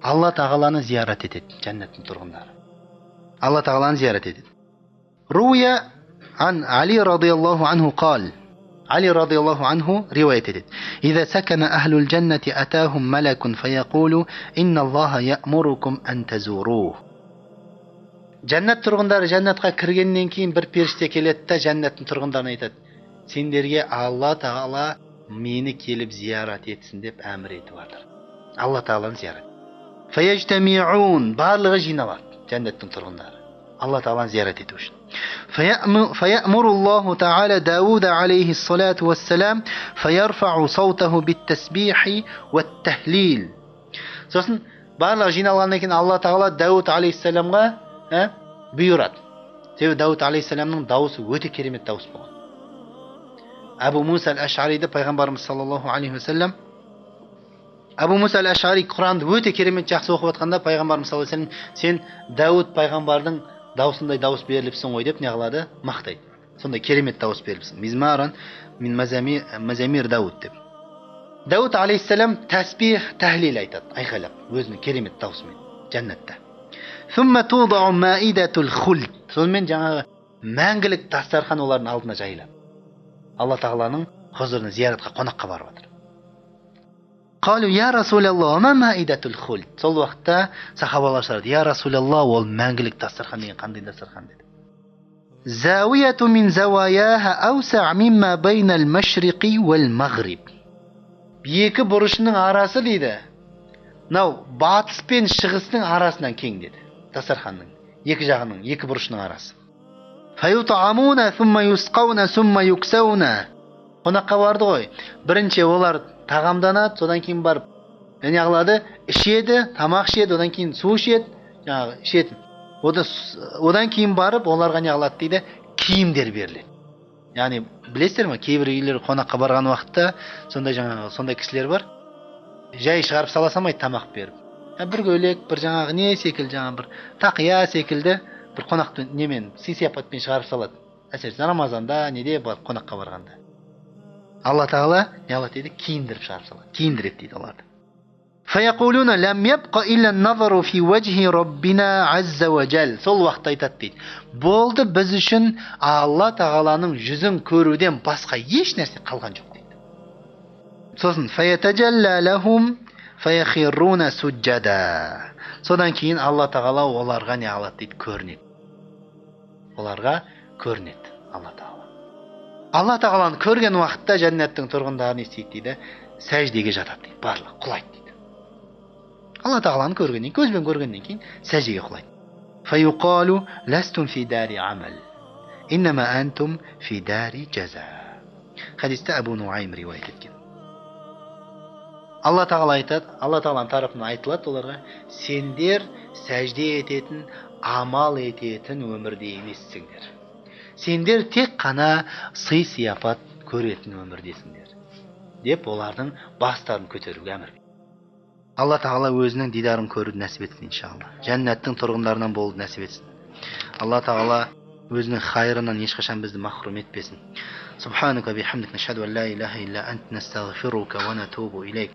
Алла тағаланы зиярат етеді, жәннаттың тұрғындары. Алла тағаланы зиярат етеді. Руя ан Али радиаллаху анху қал. Али радиаллаху анху риуаят етеді. Иза сакана ахлул джаннати атахум малакун фаяқулу инна Аллаха я'мурукум ан тазурух. Жәннат тұрғындары жәннатқа кіргеннен кейін бір періште келеді да жәннаттың тұрғындарына айтады: сендерге Алла тағала мені келіп зиярат етсін деп әмір етіп жатыр. Алла тағаланы зиярат. Фаяжтамиун, барлығы жиналады жәннаттың тұрғындары Алла тағаланы зиярат ету үшін. Фая'муруллаху та'ала Дауд алейхи салату вассалам фаярфау саутаху биттасбихи ваттахлил. Сосын барлығы жиналғаннан кейін Алла тағала Дауд алейхиссаламға бұйырады. Себебі Дауд алейхиссаламның дауысы өте керемет дауыс болған. Абу Муса аль-Аш'ариді пайғамбарымыз саллаллаху алейхи вассалам, Абу Муса аль-Аш'ари Құранды өте керемет жақсы оқып жатқанда пайғамбарымыз саллаллаху алейхи вассалам, сен Дауд пайғамбардың даусындай дауыс беріліпсің ғой деп не қылады? Мақтайды. Сондай керемет дауыс беріліпсің. Мизмаран мин мазамир Дауд деп. Дауд алейхиссалам тәсбих, тәһлил айтады, айқайлап, өзінің керемет даусымен жәннатта. Сумма тудау маидатул хулд. Сонымен жаңағы мәңгілік дастархан олардың алдына жайылады. Алла тағаланың хұзурына зияратқа, қонаққа барып жатыр. Қалу я Расулаллах, ма маидатул хулд. Сол уақытта сахабалар сұрады: я Расулаллах, ол мәңгілік дастархан деген қандай дастархан деді. Завияту мин заваяха ауса мимма байнал машриқи вал мағриб. Екі бұрышының арасы дейді, мынау батыс пен шығыстың арасынан кең деді. Дастарханның екі жағының, екі бұрышының арасы. Фаютамуна сумма юсқауна сумма юксауна. Қонаққа барды ғой. Бірінші олар тағамданады, содан кейін барып не қылады? Ішеді, тамақ ішеді, одан кейін су ішеді, жаңағы ішеді. Одан кейін барып оларға не қылады дейді? Киімдер беріледі. Яғни білесіздер ме, кейбір үйлер қонаққа барған уақытта сондай кісілер бар. Жай шығарып сала салмайды тамақ беріп. Бір көйлек, бір жаңағы не секілді, жаңағы бір тақия секілді бір қонақты немен, сый-сияпатпен шығарып салады. Әсіресе Рамазанда, неде бар қонаққа барғанда. Алла тағала не қылады дейді? Киіндіріп шығарып салады. Киіндіреді дейді оларды. Фаяқулуна лам ябқа илля назару фи вajhi Rabbina азза ва жал. Сол уақытта айтады дейді: болды біз үшін Алла тағаланың жүзін көруден басқа еш нәрсе қалған жоқ дейді. Сосын фаятажалла лахум фаяхируна суджада. Содан кейін Алла тағала оларға не қылады дейді? Көрінеді. Оларға көрінеді Алла тағала. Алла тағаланы көрген уақытта жәннаттың тұрғындары не істейді дейді? Сәждеге жатады дейді, барлығы құлайды дейді. Алла тағаланы көргеннен, көзбен көргеннен кейін сәждеге құлайды. Фаюқалу ластум фи дари амал, иннама антум фи дари жаза. Хадисте Абу Нуайм риуаят еткен. Алла тағала айтады, Алла тағаланың тарапынан айтылады оларға: сендер сәжде ететін, амал ететін өмірде емессіңдер. Сендер тек қана сый-сияпат көретін өмірдесіңдер деп олардың бастарын көтеруге әмір. Алла тағала өзінің дидарын көруді нәсіп етсін иншалла. Жәннаттың тұрғындарынан болуды нәсіп етсін. Алла тағала өзінің хайрынан ешқашан бізді махрум етпесін. Субханака бихамдик нашхаду ан ла илаха илля ант настағфирука ва натубу илейк.